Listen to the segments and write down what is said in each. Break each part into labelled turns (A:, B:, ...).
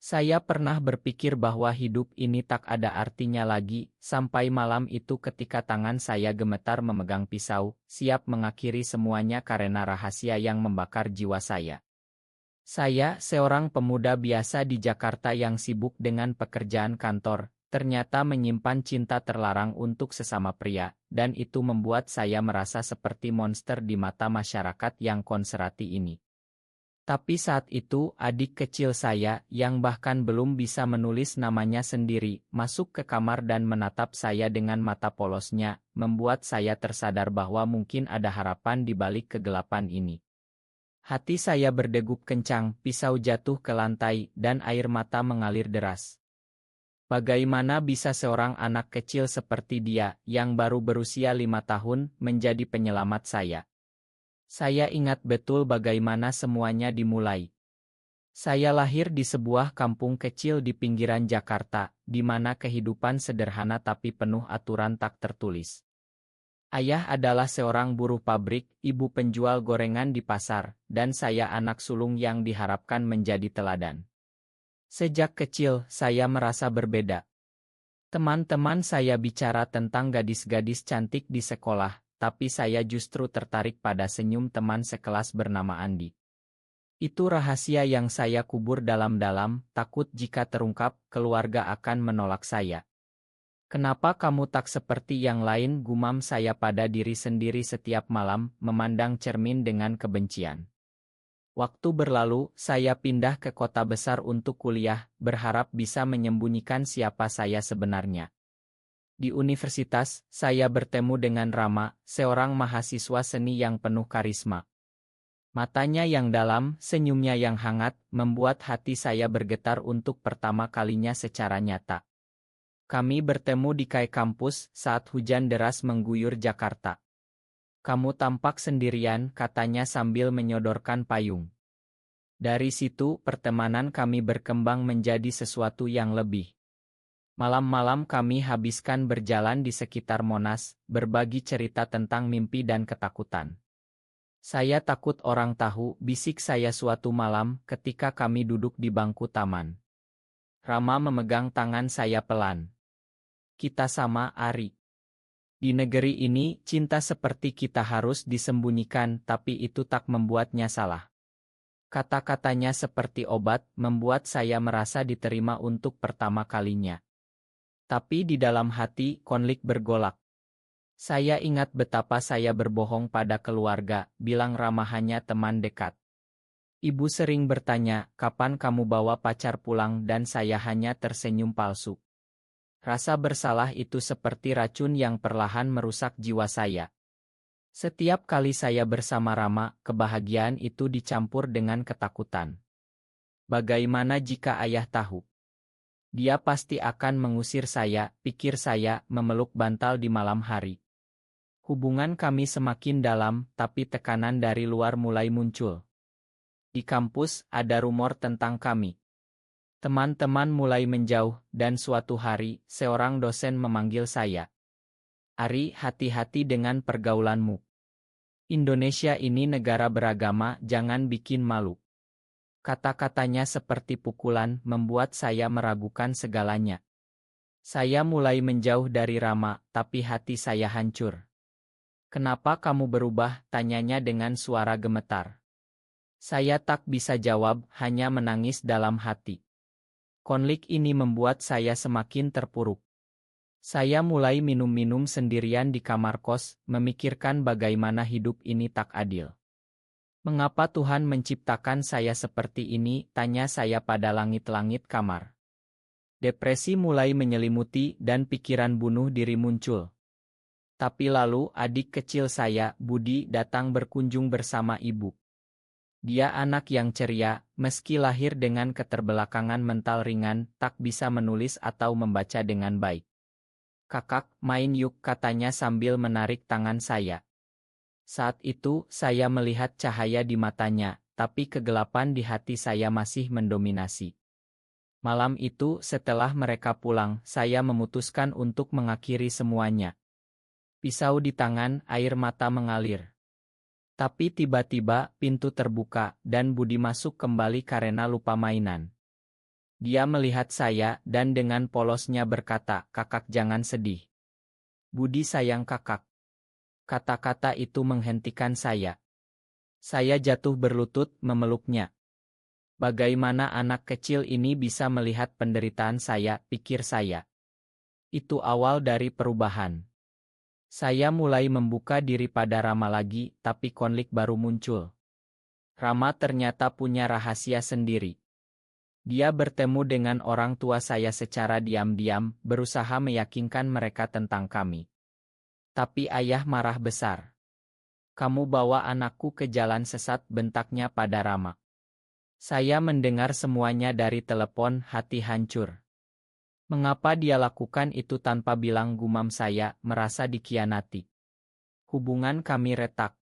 A: Saya pernah berpikir bahwa hidup ini tak ada artinya lagi, sampai malam itu ketika tangan saya gemetar memegang pisau, siap mengakhiri semuanya karena rahasia yang membakar jiwa saya. Saya, seorang pemuda biasa di Jakarta yang sibuk dengan pekerjaan kantor, ternyata menyimpan cinta terlarang untuk sesama pria, dan itu membuat saya merasa seperti monster di mata masyarakat yang konservatif ini. Tapi saat itu, adik kecil saya, yang bahkan belum bisa menulis namanya sendiri, masuk ke kamar dan menatap saya dengan mata polosnya, membuat saya tersadar bahwa mungkin ada harapan di balik kegelapan ini. Hati saya berdegup kencang, pisau jatuh ke lantai, dan air mata mengalir deras. Bagaimana bisa seorang anak kecil seperti dia, yang baru berusia 5 tahun, menjadi penyelamat saya? Saya ingat betul bagaimana semuanya dimulai. Saya lahir di sebuah kampung kecil di pinggiran Jakarta, di mana kehidupan sederhana tapi penuh aturan tak tertulis. Ayah adalah seorang buruh pabrik, ibu penjual gorengan di pasar, dan saya anak sulung yang diharapkan menjadi teladan. Sejak kecil, saya merasa berbeda. Teman-teman saya bicara tentang gadis-gadis cantik di sekolah, tapi saya justru tertarik pada senyum teman sekelas bernama Andi. Itu rahasia yang saya kubur dalam-dalam, takut jika terungkap, keluarga akan menolak saya. Kenapa kamu tak seperti yang lain, gumam saya pada diri sendiri setiap malam, memandang cermin dengan kebencian. Waktu berlalu, saya pindah ke kota besar untuk kuliah, berharap bisa menyembunyikan siapa saya sebenarnya. Di universitas, saya bertemu dengan Rama, seorang mahasiswa seni yang penuh karisma. Matanya yang dalam, senyumnya yang hangat, membuat hati saya bergetar untuk pertama kalinya secara nyata. Kami bertemu di kai kampus saat hujan deras mengguyur Jakarta. "Kamu tampak sendirian," katanya sambil menyodorkan payung. Dari situ, pertemanan kami berkembang menjadi sesuatu yang lebih. Malam-malam kami habiskan berjalan di sekitar Monas, berbagi cerita tentang mimpi dan ketakutan. "Saya takut orang tahu," bisik saya suatu malam ketika kami duduk di bangku taman. Rama memegang tangan saya pelan. "Kita sama, Ari. Di negeri ini, cinta seperti kita harus disembunyikan, tapi itu tak membuatnya salah." Kata-katanya seperti obat, membuat saya merasa diterima untuk pertama kalinya. Tapi di dalam hati, konflik bergolak. Saya ingat betapa saya berbohong pada keluarga, bilang Rama hanya teman dekat. Ibu sering bertanya, "Kapan kamu bawa pacar pulang?" dan saya hanya tersenyum palsu. Rasa bersalah itu seperti racun yang perlahan merusak jiwa saya. Setiap kali saya bersama Rama, kebahagiaan itu dicampur dengan ketakutan. Bagaimana jika ayah tahu? Dia pasti akan mengusir saya, pikir saya, memeluk bantal di malam hari. Hubungan kami semakin dalam, tapi tekanan dari luar mulai muncul. Di kampus, ada rumor tentang kami. Teman-teman mulai menjauh, dan suatu hari, seorang dosen memanggil saya. "Ari, hati-hati dengan pergaulanmu. Indonesia ini negara beragama, jangan bikin malu." Kata-katanya seperti pukulan, membuat saya meragukan segalanya. Saya mulai menjauh dari Rama, tapi hati saya hancur. "Kenapa kamu berubah?" tanyanya dengan suara gemetar. Saya tak bisa jawab, hanya menangis dalam hati. Konflik ini membuat saya semakin terpuruk. Saya mulai minum-minum sendirian di kamar kos, memikirkan bagaimana hidup ini tak adil. "Mengapa Tuhan menciptakan saya seperti ini?" tanya saya pada langit-langit kamar. Depresi mulai menyelimuti dan pikiran bunuh diri muncul. Tapi lalu adik kecil saya, Budi, datang berkunjung bersama ibu. Dia anak yang ceria, meski lahir dengan keterbelakangan mental ringan, tak bisa menulis atau membaca dengan baik. "Kakak, main yuk," katanya sambil menarik tangan saya. Saat itu, saya melihat cahaya di matanya, tapi kegelapan di hati saya masih mendominasi. Malam itu, setelah mereka pulang, saya memutuskan untuk mengakhiri semuanya. Pisau di tangan, air mata mengalir. Tapi tiba-tiba, pintu terbuka, dan Budi masuk kembali karena lupa mainan. Dia melihat saya dan dengan polosnya berkata, "Kakak jangan sedih. Budi sayang kakak." Kata-kata itu menghentikan saya. Saya jatuh berlutut memeluknya. Bagaimana anak kecil ini bisa melihat penderitaan saya, pikir saya. Itu awal dari perubahan. Saya mulai membuka diri pada Rama lagi, tapi konflik baru muncul. Rama ternyata punya rahasia sendiri. Dia bertemu dengan orang tua saya secara diam-diam, berusaha meyakinkan mereka tentang kami. Tapi ayah marah besar. "Kamu bawa anakku ke jalan sesat," bentaknya pada Rama. Saya mendengar semuanya dari telepon, hati hancur. Mengapa dia lakukan itu tanpa bilang, gumam saya, merasa dikhianati. Hubungan kami retak.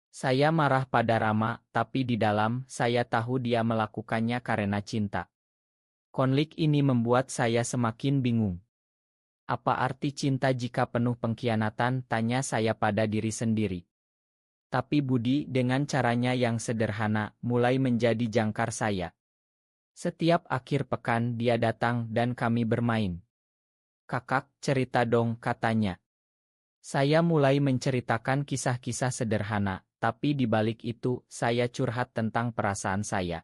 A: Saya marah pada Rama, tapi di dalam, saya tahu dia melakukannya karena cinta. Konflik ini membuat saya semakin bingung. Apa arti cinta jika penuh pengkhianatan, tanya saya pada diri sendiri. Tapi Budi dengan caranya yang sederhana, mulai menjadi jangkar saya. Setiap akhir pekan dia datang dan kami bermain. "Kakak, cerita dong," katanya. Saya mulai menceritakan kisah-kisah sederhana, tapi di balik itu, saya curhat tentang perasaan saya.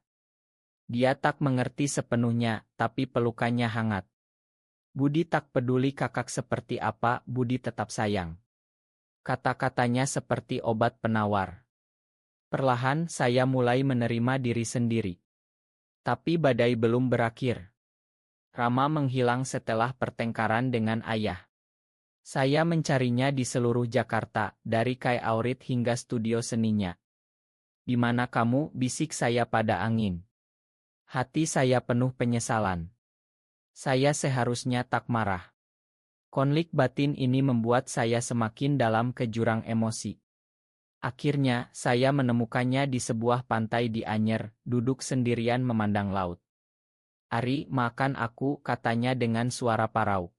A: Dia tak mengerti sepenuhnya, tapi pelukannya hangat. "Budi tak peduli kakak seperti apa, Budi tetap sayang." Kata-katanya seperti obat penawar. Perlahan saya mulai menerima diri sendiri. Tapi badai belum berakhir. Rama menghilang setelah pertengkaran dengan ayah. Saya mencarinya di seluruh Jakarta, dari Kai Aurit hingga studio seninya. "Di mana kamu?" bisik saya pada angin. Hati saya penuh penyesalan. Saya seharusnya tak marah. Konflik batin ini membuat saya semakin dalam ke jurang emosi. Akhirnya, saya menemukannya di sebuah pantai di Anyer, duduk sendirian memandang laut. "Ari, makan aku," katanya dengan suara parau.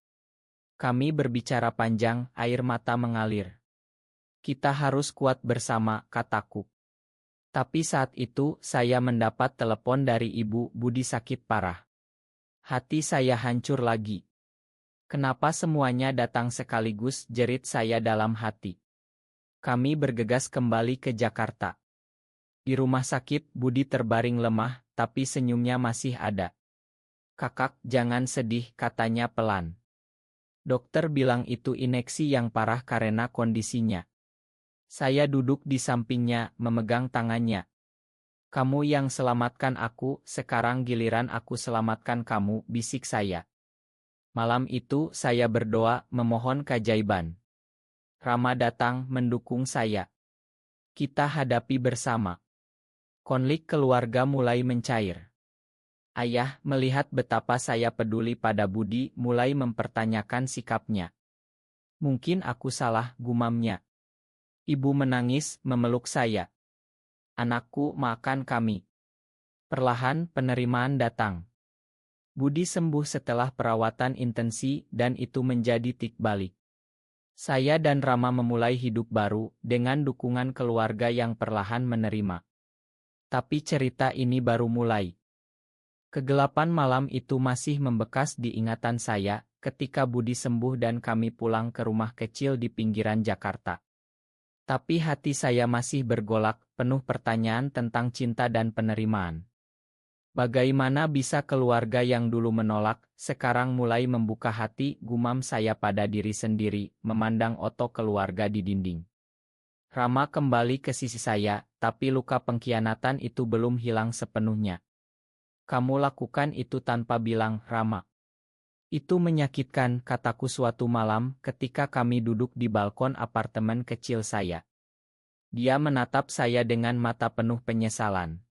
A: Kami berbicara panjang, air mata mengalir. "Kita harus kuat bersama," kataku. Tapi saat itu, saya mendapat telepon dari ibu. "Budi sakit parah." Hati saya hancur lagi. "Kenapa semuanya datang sekaligus?" jerit saya dalam hati. Kami bergegas kembali ke Jakarta. Di rumah sakit, Budi terbaring lemah, tapi senyumnya masih ada. "Kakak, jangan sedih," katanya pelan. "Dokter bilang itu infeksi yang parah karena kondisinya." Saya duduk di sampingnya, memegang tangannya. "Kamu yang selamatkan aku, sekarang giliran aku selamatkan kamu," bisik saya. Malam itu, saya berdoa, memohon keajaiban. Rama datang, mendukung saya. Kita hadapi bersama. Konflik keluarga mulai mencair. Ayah, melihat betapa saya peduli pada Budi, mulai mempertanyakan sikapnya. "Mungkin aku salah," gumamnya. Ibu menangis, memeluk saya. "Anakku, makan kami." Perlahan, penerimaan datang. Budi sembuh setelah perawatan intensi, dan itu menjadi titik balik. Saya dan Rama memulai hidup baru, dengan dukungan keluarga yang perlahan menerima. Tapi cerita ini baru mulai. Kegelapan malam itu masih membekas di ingatan saya, ketika Budi sembuh dan kami pulang ke rumah kecil di pinggiran Jakarta. Tapi hati saya masih bergolak, penuh pertanyaan tentang cinta dan penerimaan. Bagaimana bisa keluarga yang dulu menolak, sekarang mulai membuka hati, gumam saya pada diri sendiri, memandang otot keluarga di dinding. Rama kembali ke sisi saya, tapi luka pengkhianatan itu belum hilang sepenuhnya. "Kamu lakukan itu tanpa bilang, Rama." "Itu menyakitkan," kataku suatu malam, ketika kami duduk di balkon apartemen kecil saya. Dia menatap saya dengan mata penuh penyesalan.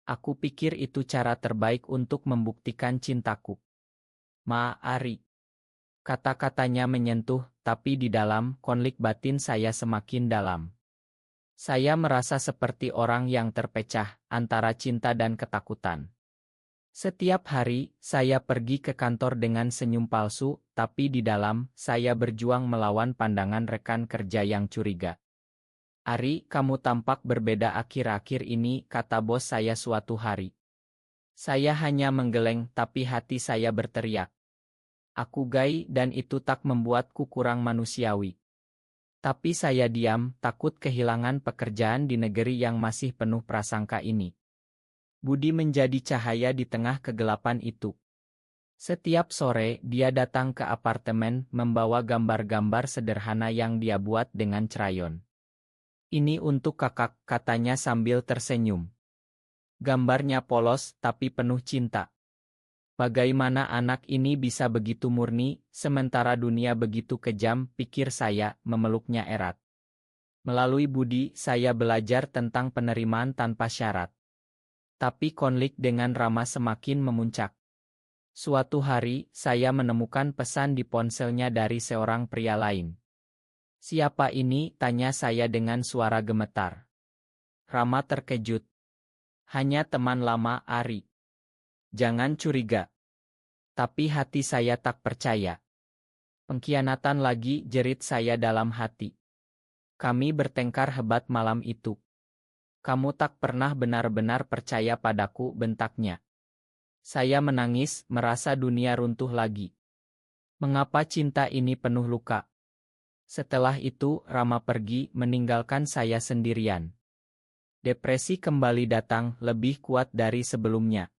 A: "Aku pikir itu cara terbaik untuk membuktikan cintaku." "Ma, Ari." Kata-katanya menyentuh, tapi di dalam, konflik batin saya semakin dalam. Saya merasa seperti orang yang terpecah, antara cinta dan ketakutan. Setiap hari, saya pergi ke kantor dengan senyum palsu, tapi di dalam, saya berjuang melawan pandangan rekan kerja yang curiga. "Ari, kamu tampak berbeda akhir-akhir ini," kata bos saya suatu hari. Saya hanya menggeleng tapi hati saya berteriak. Aku gay dan itu tak membuatku kurang manusiawi. Tapi saya diam, takut kehilangan pekerjaan di negeri yang masih penuh prasangka ini. Budi menjadi cahaya di tengah kegelapan itu. Setiap sore, dia datang ke apartemen membawa gambar-gambar sederhana yang dia buat dengan crayon. Ini untuk kakak, katanya sambil tersenyum. Gambarnya polos tapi penuh cinta. Bagaimana anak ini bisa begitu murni, sementara dunia begitu kejam, pikir saya, memeluknya erat. Melalui Budi, saya belajar tentang penerimaan tanpa syarat. Tapi konflik dengan Rama semakin memuncak. Suatu hari, saya menemukan pesan di ponselnya dari seorang pria lain. "Siapa ini?" tanya saya dengan suara gemetar. Rama terkejut. "Hanya teman lama, Ari. Jangan curiga." Tapi hati saya tak percaya. "Pengkhianatan lagi," jerit saya dalam hati. "Kami bertengkar hebat malam itu. Kamu tak pernah benar-benar percaya padaku," bentaknya. Saya menangis, merasa dunia runtuh lagi. Mengapa cinta ini penuh luka? Setelah itu, Rama pergi, meninggalkan saya sendirian. Depresi kembali datang, lebih kuat dari sebelumnya.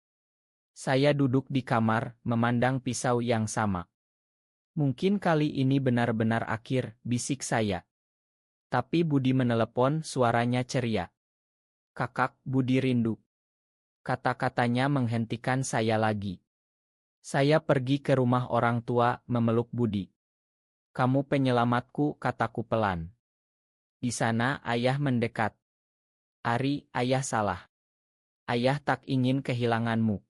A: Saya duduk di kamar, memandang pisau yang sama. "Mungkin kali ini benar-benar akhir," bisik saya. Tapi Budi menelepon, suaranya ceria. "Kakak, Budi rindu." Kata-katanya menghentikan saya lagi. Saya pergi ke rumah orang tua, memeluk Budi. "Kamu penyelamatku," kataku pelan. Di sana, ayah mendekat. "Ari, ayah salah. Ayah tak ingin kehilanganmu."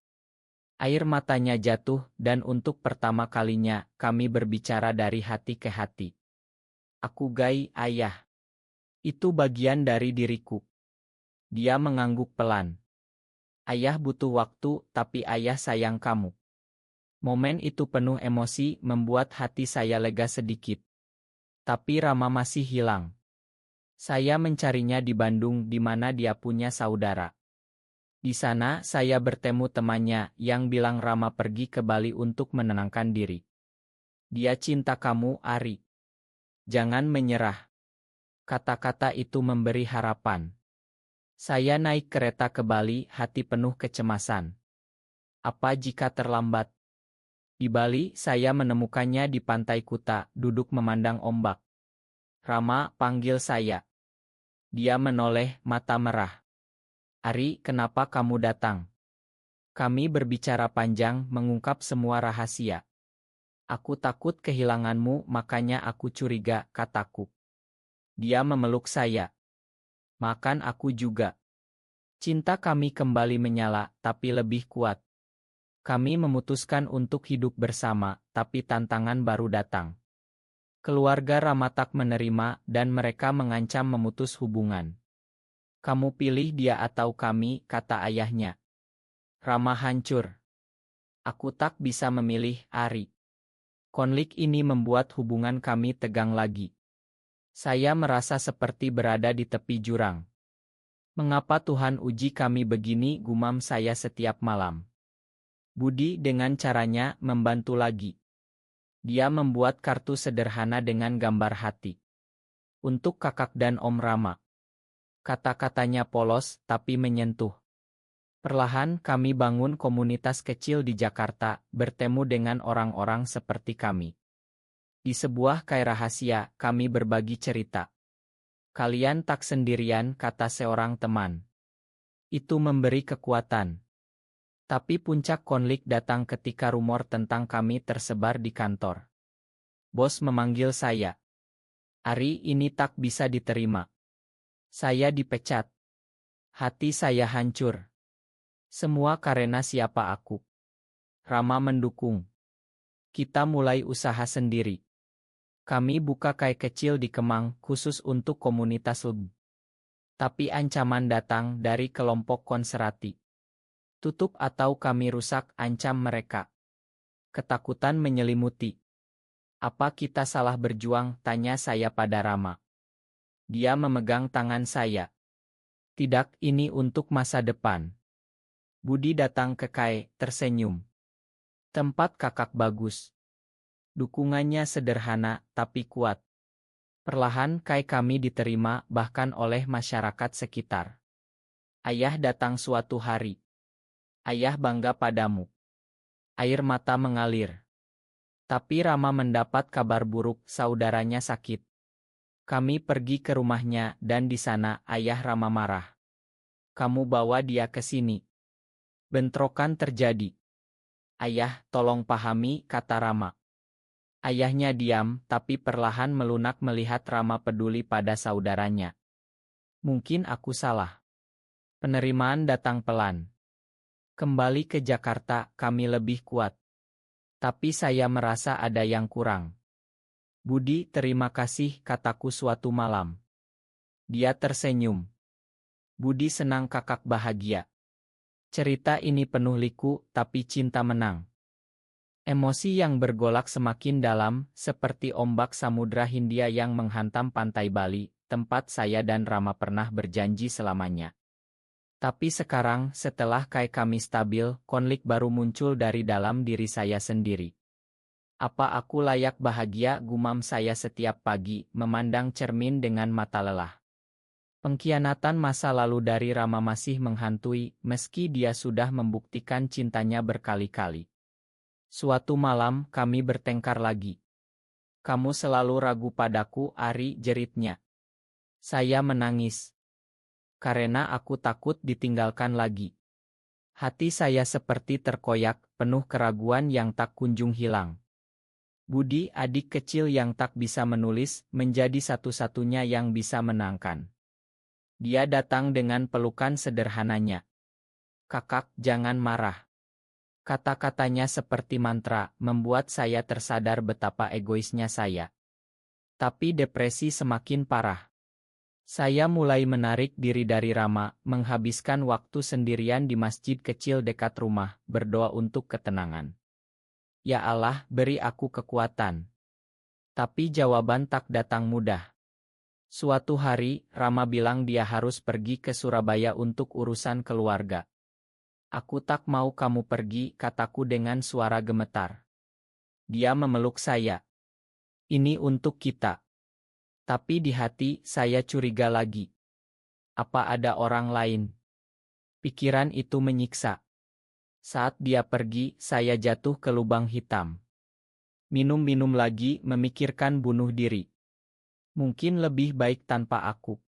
A: Air matanya jatuh, dan untuk pertama kalinya, kami berbicara dari hati ke hati. "Aku gay, ayah. Itu bagian dari diriku." Dia mengangguk pelan. "Ayah butuh waktu, tapi ayah sayang kamu." Momen itu penuh emosi, membuat hati saya lega sedikit. Tapi Rama masih hilang. Saya mencarinya di Bandung, di mana dia punya saudara. Di sana, saya bertemu temannya, yang bilang Rama pergi ke Bali untuk menenangkan diri. "Dia cinta kamu, Ari. Jangan menyerah." Kata-kata itu memberi harapan. Saya naik kereta ke Bali, hati penuh kecemasan. Apa jika terlambat? Di Bali, saya menemukannya di pantai Kuta, duduk memandang ombak. "Rama," panggil saya. Dia menoleh, mata merah. "Ari, kenapa kamu datang?" Kami berbicara panjang, mengungkap semua rahasia. "Aku takut kehilanganmu, makanya aku curiga," kataku. Dia memeluk saya. "Makan aku juga." Cinta kami kembali menyala, tapi lebih kuat. Kami memutuskan untuk hidup bersama, tapi tantangan baru datang. Keluarga Rama tak menerima, dan mereka mengancam memutus hubungan. "Kamu pilih dia atau kami," kata ayahnya. Rama hancur. "Aku tak bisa memilih, Ari." Konflik ini membuat hubungan kami tegang lagi. Saya merasa seperti berada di tepi jurang. "Mengapa Tuhan uji kami begini?" gumam saya setiap malam. Budi dengan caranya membantu lagi. Dia membuat kartu sederhana dengan gambar hati. "Untuk kakak dan Om Rama." Kata-katanya polos tapi menyentuh. Perlahan kami bangun komunitas kecil di Jakarta, bertemu dengan orang-orang seperti kami. Di sebuah kai rahasia, kami berbagi cerita. "Kalian tak sendirian," kata seorang teman. Itu memberi kekuatan. Tapi puncak konflik datang ketika rumor tentang kami tersebar di kantor. Bos memanggil saya. "Ari, ini tak bisa diterima." Saya dipecat. Hati saya hancur. Semua karena siapa aku. Rama mendukung. Kita mulai usaha sendiri. Kami buka kai kecil di Kemang, khusus untuk komunitas LB. Tapi ancaman datang dari kelompok konservatif. "Tutup atau kami rusak," ancam mereka. Ketakutan menyelimuti. "Apa kita salah berjuang?" tanya saya pada Rama. Dia memegang tangan saya. "Tidak, ini untuk masa depan." Budi datang ke Kai, tersenyum. Tempat kakak bagus. Dukungannya sederhana, tapi kuat. Perlahan Kai kami diterima bahkan oleh masyarakat sekitar. Ayah datang suatu hari. Ayah bangga padamu. Air mata mengalir. Tapi Rama mendapat kabar buruk, saudaranya sakit. Kami pergi ke rumahnya dan di sana ayah Rama marah. Kamu bawa dia ke sini. Bentrokan terjadi. Ayah, tolong pahami, kata Rama. Ayahnya diam, tapi perlahan melunak melihat Rama peduli pada saudaranya. Mungkin aku salah. Penerimaan datang pelan. Kembali ke Jakarta, kami lebih kuat. Tapi saya merasa ada yang kurang. Budi, terima kasih, kataku suatu malam. Dia tersenyum. Budi senang kakak bahagia. Cerita ini penuh liku, tapi cinta menang. Emosi yang bergolak semakin dalam, seperti ombak Samudra Hindia yang menghantam pantai Bali, tempat saya dan Rama pernah berjanji selamanya. Tapi sekarang, setelah kami stabil, konflik baru muncul dari dalam diri saya sendiri. Apa aku layak bahagia, gumam saya setiap pagi, memandang cermin dengan mata lelah. Pengkhianatan masa lalu dari Rama masih menghantui, meski dia sudah membuktikan cintanya berkali-kali. Suatu malam, kami bertengkar lagi. Kamu selalu ragu padaku, Ari, jeritnya. Saya menangis. Karena aku takut ditinggalkan lagi. Hati saya seperti terkoyak, penuh keraguan yang tak kunjung hilang. Budi, adik kecil yang tak bisa menulis, menjadi satu-satunya yang bisa menangkan. Dia datang dengan pelukan sederhananya. Kakak, jangan marah. Kata-katanya seperti mantra, membuat saya tersadar betapa egoisnya saya. Tapi depresi semakin parah. Saya mulai menarik diri dari Rama, menghabiskan waktu sendirian di masjid kecil dekat rumah, berdoa untuk ketenangan. Ya Allah, beri aku kekuatan. Tapi jawaban tak datang mudah. Suatu hari, Rama bilang dia harus pergi ke Surabaya untuk urusan keluarga. Aku tak mau kamu pergi, kataku dengan suara gemetar. Dia memeluk saya. Ini untuk kita. Tapi di hati, saya curiga lagi. Apa ada orang lain? Pikiran itu menyiksa. Saat dia pergi, saya jatuh ke lubang hitam. Minum-minum lagi, memikirkan bunuh diri. Mungkin lebih baik tanpa aku.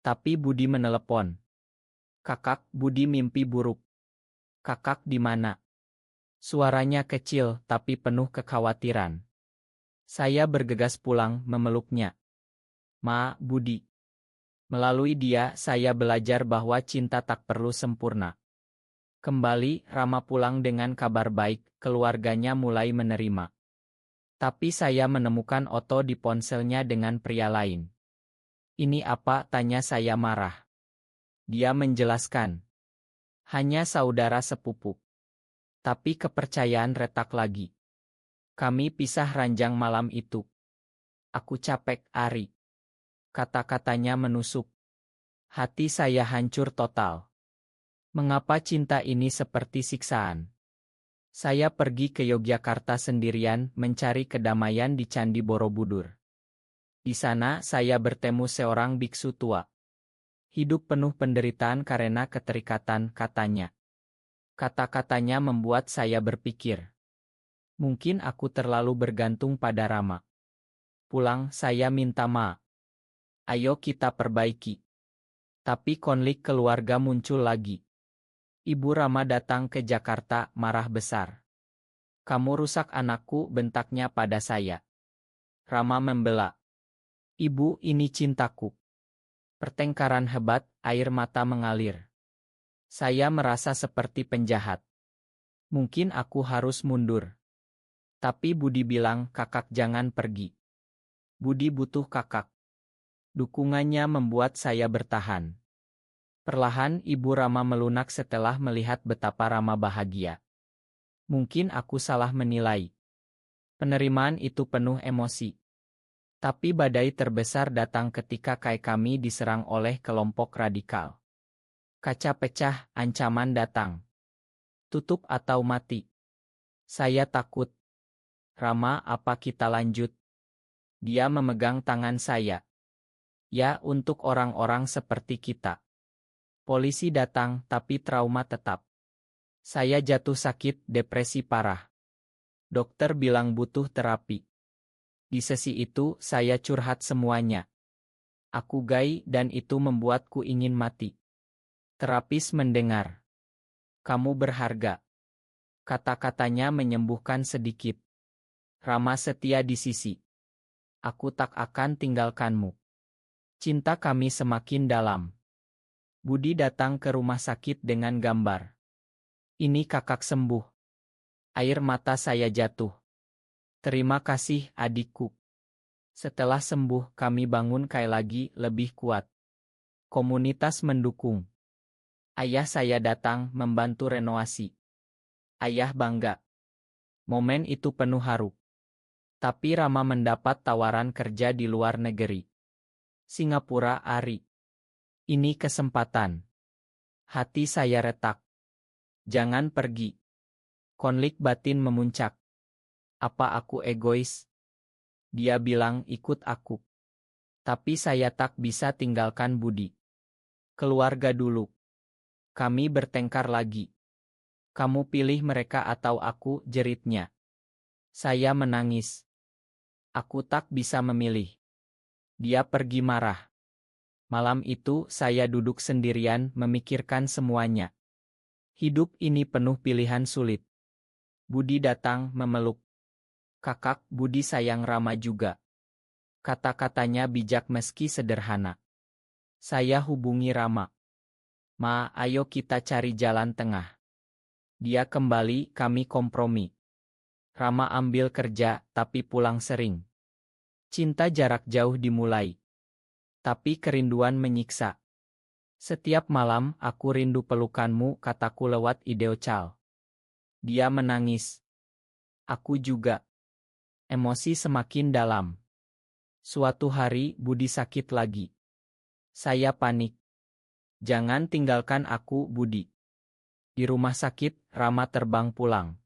A: Tapi Budi menelepon. Kakak, Budi mimpi buruk. Kakak di mana? Suaranya kecil tapi penuh kekhawatiran. Saya bergegas pulang memeluknya. Ma, Budi. Melalui dia saya belajar bahwa cinta tak perlu sempurna. Kembali, Rama pulang dengan kabar baik, keluarganya mulai menerima. Tapi saya menemukan Otto di ponselnya dengan pria lain. Ini apa? Tanya saya marah. Dia menjelaskan. Hanya saudara sepupu. Tapi kepercayaan retak lagi. Kami pisah ranjang malam itu. Aku capek, Ari. Kata-katanya menusuk. Hati saya hancur total. Mengapa cinta ini seperti siksaan? Saya pergi ke Yogyakarta sendirian mencari kedamaian di Candi Borobudur. Di sana saya bertemu seorang biksu tua. Hidup penuh penderitaan karena keterikatan, katanya. Kata-katanya membuat saya berpikir. Mungkin aku terlalu bergantung pada Rama. Pulang, saya minta maaf. Ayo kita perbaiki. Tapi konflik keluarga muncul lagi. Ibu Rama datang ke Jakarta, marah besar. Kamu rusak anakku, bentaknya pada saya. Rama membela. Ibu, ini cintaku. Pertengkaran hebat, air mata mengalir. Saya merasa seperti penjahat. Mungkin aku harus mundur. Tapi Budi bilang, kakak jangan pergi. Budi butuh kakak. Dukungannya membuat saya bertahan. Perlahan Ibu Rama melunak setelah melihat betapa Rama bahagia. Mungkin aku salah menilai. Penerimaan itu penuh emosi. Tapi badai terbesar datang ketika kami diserang oleh kelompok radikal. Kaca pecah, ancaman datang. Tutup atau mati. Saya takut. Rama, apa kita lanjut? Dia memegang tangan saya. Ya, untuk orang-orang seperti kita. Polisi datang, tapi trauma tetap. Saya jatuh sakit, depresi parah. Dokter bilang butuh terapi. Di sesi itu, saya curhat semuanya. Aku gay dan itu membuatku ingin mati. Terapis mendengar. Kamu berharga. Kata-katanya menyembuhkan sedikit. Rama setia di sisi. Aku tak akan tinggalkanmu. Cinta kami semakin dalam. Budi datang ke rumah sakit dengan gambar. Ini kakak sembuh. Air mata saya jatuh. Terima kasih adikku. Setelah sembuh kami bangun kayak lagi lebih kuat. Komunitas mendukung. Ayah saya datang membantu renovasi. Ayah bangga. Momen itu penuh haru. Tapi Rama mendapat tawaran kerja di luar negeri. Singapura, Ari. Ini kesempatan. Hati saya retak. Jangan pergi. Konflik batin memuncak. Apa aku egois? Dia bilang ikut aku. Tapi saya tak bisa tinggalkan Budi. Keluarga dulu. Kami bertengkar lagi. Kamu pilih mereka atau aku, jeritnya. Saya menangis. Aku tak bisa memilih. Dia pergi marah. Malam itu saya duduk sendirian memikirkan semuanya. Hidup ini penuh pilihan sulit. Budi datang memeluk. Kakak, Budi sayang Rama juga. Kata-katanya bijak meski sederhana. Saya hubungi Rama. Ma, ayo kita cari jalan tengah. Dia kembali, kami kompromi. Rama ambil kerja, tapi pulang sering. Cinta jarak jauh dimulai. Tapi kerinduan menyiksa. Setiap malam aku rindu pelukanmu, kataku lewat video call. Dia menangis. Aku juga. Emosi semakin dalam. Suatu hari Budi sakit lagi. Saya panik. Jangan tinggalkan aku, Budi. Di rumah sakit, Rama terbang pulang.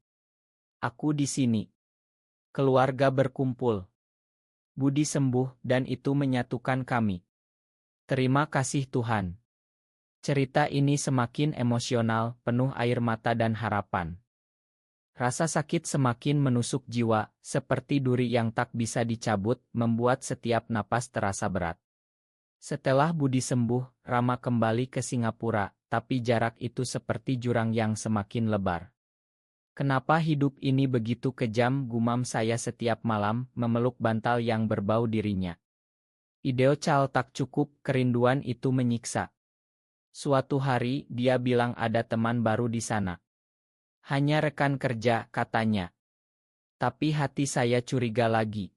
A: Aku di sini. Keluarga berkumpul. Budi sembuh dan itu menyatukan kami. Terima kasih Tuhan. Cerita ini semakin emosional, penuh air mata dan harapan. Rasa sakit semakin menusuk jiwa, seperti duri yang tak bisa dicabut, membuat setiap napas terasa berat. Setelah Budi sembuh, Rama kembali ke Singapura, tapi jarak itu seperti jurang yang semakin lebar. Kenapa hidup ini begitu kejam, gumam saya setiap malam, memeluk bantal yang berbau dirinya. Ideo Cal tak cukup, kerinduan itu menyiksa. Suatu hari, dia bilang ada teman baru di sana. Hanya rekan kerja, katanya. Tapi hati saya curiga lagi.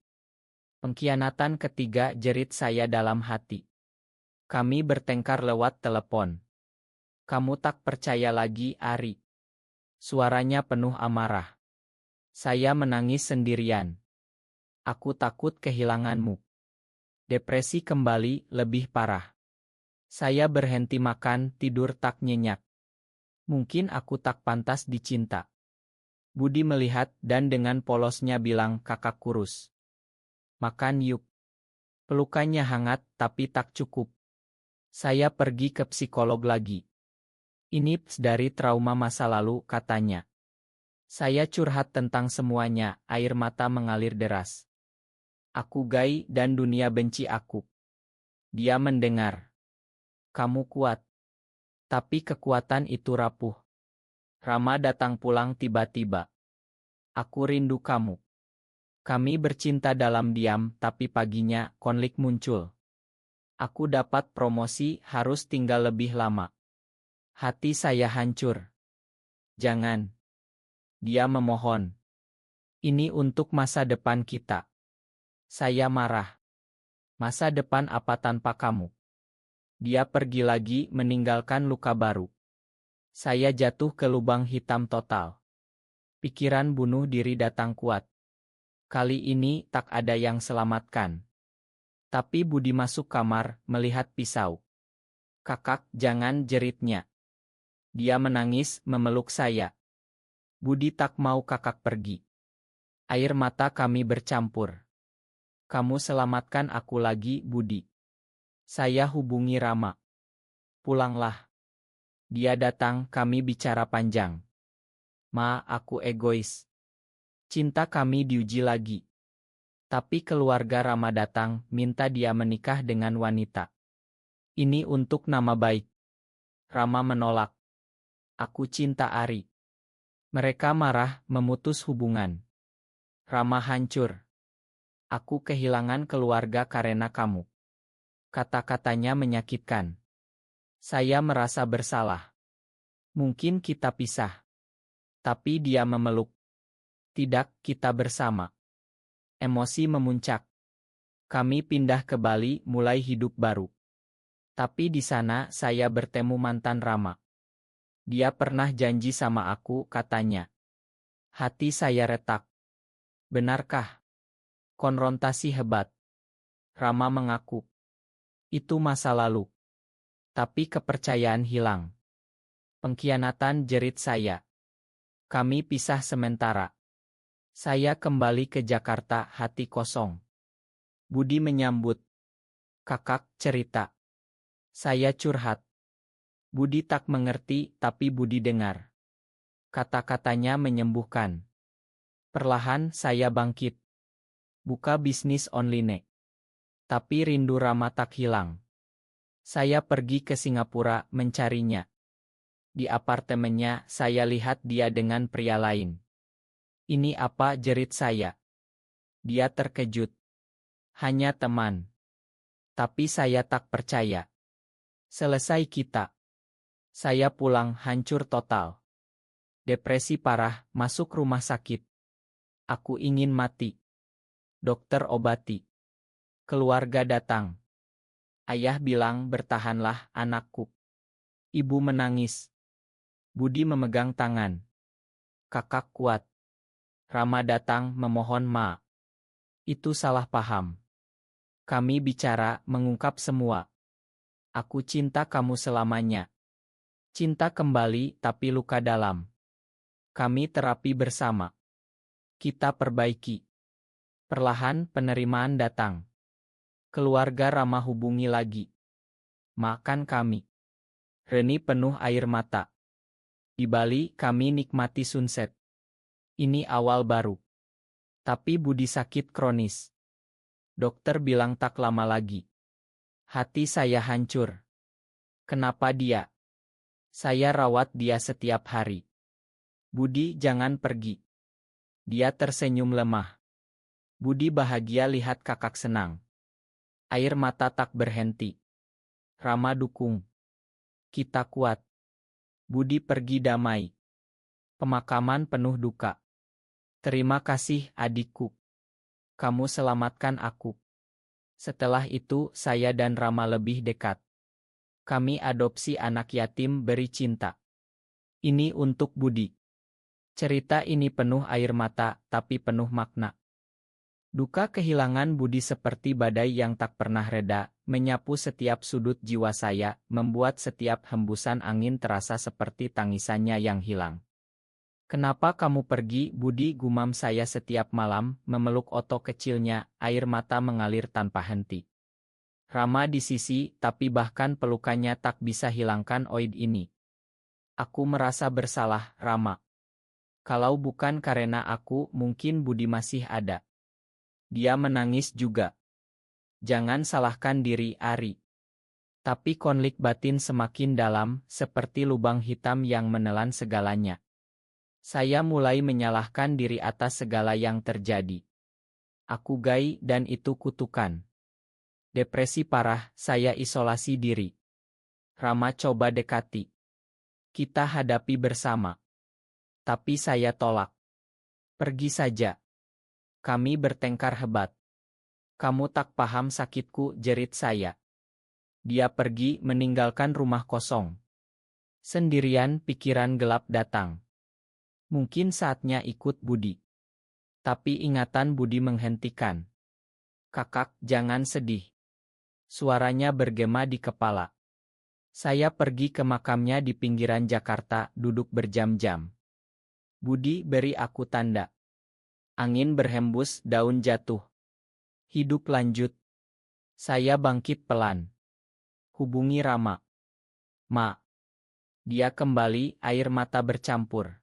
A: Pengkhianatan ketiga, jerit saya dalam hati. Kami bertengkar lewat telepon. Kamu tak percaya lagi, Ari. Suaranya penuh amarah. Saya menangis sendirian. Aku takut kehilanganmu. Depresi kembali, lebih parah. Saya berhenti makan, tidur tak nyenyak. Mungkin aku tak pantas dicinta. Budi melihat dan dengan polosnya bilang, kakak kurus. Makan yuk. Pelukannya hangat, tapi tak cukup. Saya pergi ke psikolog lagi. Ini dari trauma masa lalu, katanya. Saya curhat tentang semuanya, air mata mengalir deras. Aku gay dan dunia benci aku. Dia mendengar. Kamu kuat. Tapi kekuatan itu rapuh. Rama datang pulang tiba-tiba. Aku rindu kamu. Kami bercinta dalam diam, tapi paginya konflik muncul. Aku dapat promosi, harus tinggal lebih lama. Hati saya hancur. Jangan. Dia memohon. Ini untuk masa depan kita. Saya marah. Masa depan apa tanpa kamu? Dia pergi lagi meninggalkan luka baru. Saya jatuh ke lubang hitam total. Pikiran bunuh diri datang kuat. Kali ini tak ada yang selamatkan. Tapi Budi masuk kamar, melihat pisau. Kakak, jangan, jeritnya. Dia menangis, memeluk saya. Budi tak mau kakak pergi. Air mata kami bercampur. Kamu selamatkan aku lagi, Budi. Saya hubungi Rama. Pulanglah. Dia datang, kami bicara panjang. Ma, aku egois. Cinta kami diuji lagi. Tapi keluarga Rama datang, minta dia menikah dengan wanita. Ini untuk nama baik. Rama menolak. Aku cinta Ari. Mereka marah, memutus hubungan. Rama hancur. Aku kehilangan keluarga karena kamu. Kata-katanya menyakitkan. Saya merasa bersalah. Mungkin kita pisah. Tapi dia memeluk. Tidak, kita bersama. Emosi memuncak. Kami pindah ke Bali, mulai hidup baru. Tapi di sana saya bertemu mantan Rama. Dia pernah janji sama aku, katanya. Hati saya retak. Benarkah? Konfrontasi hebat. Rama mengaku. Itu masa lalu. Tapi kepercayaan hilang. Pengkhianatan, jerit saya. Kami pisah sementara. Saya kembali ke Jakarta, hati kosong. Budi menyambut. Kakak, cerita. Saya curhat. Budi tak mengerti, tapi Budi dengar. Kata-katanya menyembuhkan. Perlahan saya bangkit. Buka bisnis online. Tapi rindu Rama tak hilang. Saya pergi ke Singapura mencarinya. Di apartemennya saya lihat dia dengan pria lain. Ini apa, jerit saya. Dia terkejut. Hanya teman. Tapi saya tak percaya. Selesai kita. Saya pulang hancur total. Depresi parah, masuk rumah sakit. Aku ingin mati. Dokter obati. Keluarga datang. Ayah bilang, bertahanlah anakku. Ibu menangis. Budi memegang tangan. Kakak kuat. Rama datang memohon ma. Itu salah paham. Kami bicara, mengungkap semua. Aku cinta kamu selamanya. Cinta kembali, tapi luka dalam. Kami terapi bersama. Kita perbaiki. Perlahan penerimaan datang. Keluarga Rama hubungi lagi. Makan kami. Reni penuh air mata. Di Bali kami nikmati sunset. Ini awal baru. Tapi Budi sakit kronis. Dokter bilang tak lama lagi. Hati saya hancur. Kenapa dia? Saya rawat dia setiap hari. Budi, jangan pergi. Dia tersenyum lemah. Budi bahagia lihat kakak senang. Air mata tak berhenti. Rama dukung. Kita kuat. Budi pergi damai. Pemakaman penuh duka. Terima kasih, adikku. Kamu selamatkan aku. Setelah itu, saya dan Rama lebih dekat. Kami adopsi anak yatim beri cinta. Ini untuk Budi. Cerita ini penuh air mata, tapi penuh makna. Duka kehilangan Budi seperti badai yang tak pernah reda, menyapu setiap sudut jiwa saya, membuat setiap hembusan angin terasa seperti tangisannya yang hilang. Kenapa kamu pergi, Budi? Gumam saya setiap malam, memeluk Oto kecilnya, air mata mengalir tanpa henti. Rama di sisi, tapi bahkan pelukannya tak bisa hilangkan oid ini. Aku merasa bersalah, Rama. Kalau bukan karena aku, mungkin Budi masih ada. Dia menangis juga. Jangan salahkan diri, Ari. Tapi konflik batin semakin dalam, seperti lubang hitam yang menelan segalanya. Saya mulai menyalahkan diri atas segala yang terjadi. Aku gay dan itu kutukan. Depresi parah, saya isolasi diri. Rama coba dekati. Kita hadapi bersama. Tapi saya tolak. Pergi saja. Kami bertengkar hebat. Kamu tak paham sakitku, jerit saya. Dia pergi meninggalkan rumah kosong. Sendirian pikiran gelap datang. Mungkin saatnya ikut Budi. Tapi ingatan Budi menghentikan. Kakak, jangan sedih. Suaranya bergema di kepala. Saya pergi ke makamnya di pinggiran Jakarta, duduk berjam-jam. Budi beri aku tanda. Angin berhembus, daun jatuh. Hidup lanjut. Saya bangkit pelan. Hubungi Rama. Ma. Dia kembali, air mata bercampur.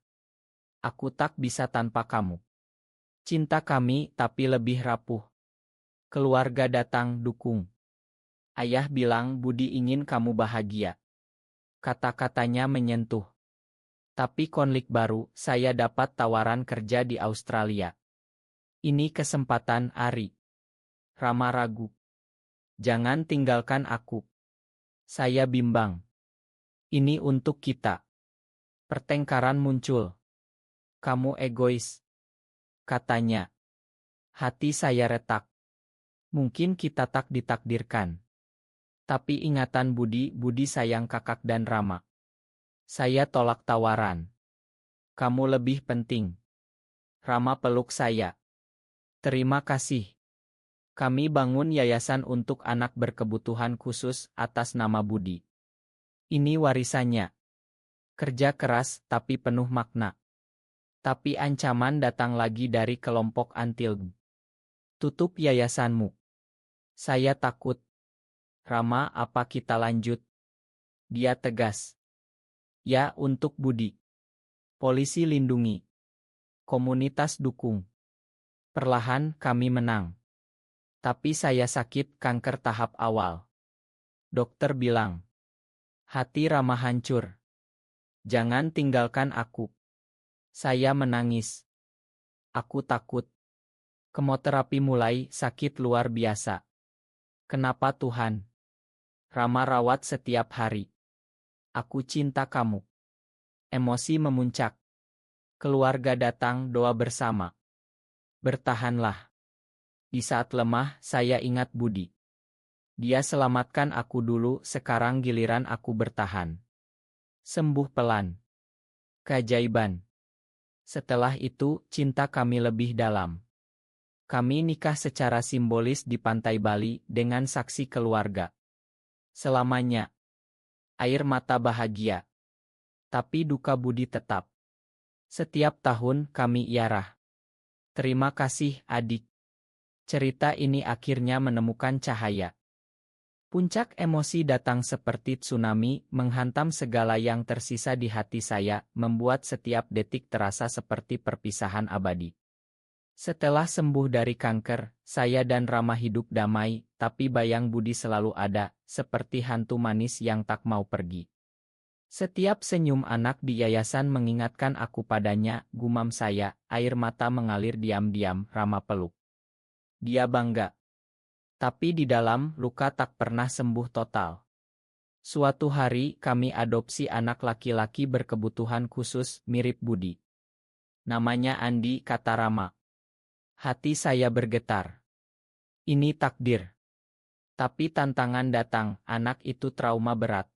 A: Aku tak bisa tanpa kamu. Cinta kami tapi lebih rapuh. Keluarga datang dukung. Ayah bilang Budi ingin kamu bahagia. Kata-katanya menyentuh. Tapi konflik baru, saya dapat tawaran kerja di Australia. Ini kesempatan, Ari. Rama ragu. Jangan tinggalkan aku. Saya bimbang. Ini untuk kita. Pertengkaran muncul. Kamu egois. Katanya. Hati saya retak. Mungkin kita tak ditakdirkan. Tapi ingatan Budi sayang kakak dan Rama. Saya tolak tawaran. Kamu lebih penting. Rama peluk saya. Terima kasih. Kami bangun yayasan untuk anak berkebutuhan khusus atas nama Budi. Ini warisannya. Kerja keras tapi penuh makna. Tapi ancaman datang lagi dari kelompok anti-LGB. Tutup yayasanmu. Saya takut. Rama, apa kita lanjut? Dia tegas. Ya, untuk Budi. Polisi lindungi. Komunitas dukung. Perlahan kami menang. Tapi saya sakit kanker tahap awal. Dokter bilang. Hati Rama hancur. Jangan tinggalkan aku. Saya menangis. Aku takut. Kemoterapi mulai sakit luar biasa. Kenapa Tuhan? Rama rawat setiap hari. Aku cinta kamu. Emosi memuncak. Keluarga datang doa bersama. Bertahanlah. Di saat lemah, saya ingat Budi. Dia selamatkan aku dulu, sekarang giliran aku bertahan. Sembuh pelan. Keajaiban. Setelah itu, cinta kami lebih dalam. Kami nikah secara simbolis di pantai Bali dengan saksi keluarga. Selamanya. Air mata bahagia. Tapi duka Budi tetap. Setiap tahun kami iarah. Terima kasih, adik. Cerita ini akhirnya menemukan cahaya. Puncak emosi datang seperti tsunami, menghantam segala yang tersisa di hati saya, membuat setiap detik terasa seperti perpisahan abadi. Setelah sembuh dari kanker, saya dan Rama hidup damai, tapi bayang Budi selalu ada, seperti hantu manis yang tak mau pergi. Setiap senyum anak di yayasan mengingatkan aku padanya, gumam saya, air mata mengalir diam-diam, Rama peluk. Dia bangga. Tapi di dalam, luka tak pernah sembuh total. Suatu hari, kami adopsi anak laki-laki berkebutuhan khusus, mirip Budi. Namanya Andi, kata Rama. Hati saya bergetar. Ini takdir. Tapi tantangan datang, anak itu trauma berat.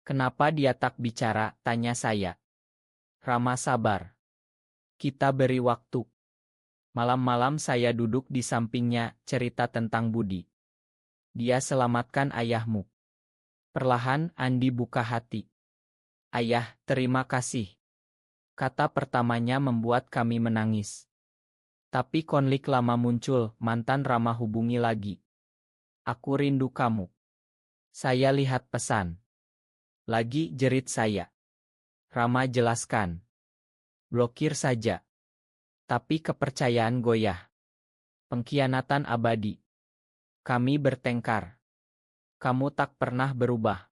A: Kenapa dia tak bicara, tanya saya. Rama sabar. Kita beri waktu. Malam-malam saya duduk di sampingnya, cerita tentang Budi. Dia selamatkan ayahmu. Perlahan Andi buka hati. Ayah, terima kasih. Kata pertamanya membuat kami menangis. Tapi konflik lama muncul, mantan Rama hubungi lagi. Aku rindu kamu. Saya lihat pesan. Lagi jerit saya. Rama jelaskan. Blokir saja. Tapi kepercayaan goyah. Pengkhianatan abadi. Kami bertengkar. Kamu tak pernah berubah.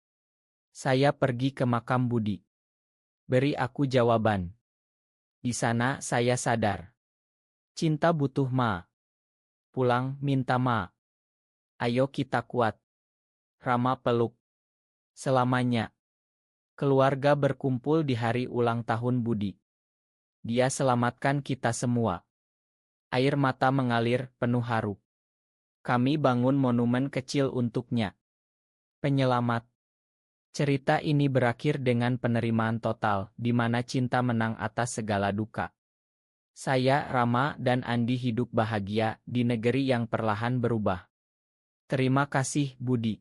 A: Saya pergi ke makam Budi. Beri aku jawaban. Di sana saya sadar. Cinta butuh ma. Pulang minta ma. Ayo kita kuat. Rama peluk. Selamanya. Keluarga berkumpul di hari ulang tahun Budi. Dia selamatkan kita semua. Air mata mengalir penuh haru. Kami bangun monumen kecil untuknya. Penyelamat. Cerita ini berakhir dengan penerimaan total, di mana cinta menang atas segala duka. Saya, Rama, dan Andi hidup bahagia di negeri yang perlahan berubah. Terima kasih, Budi.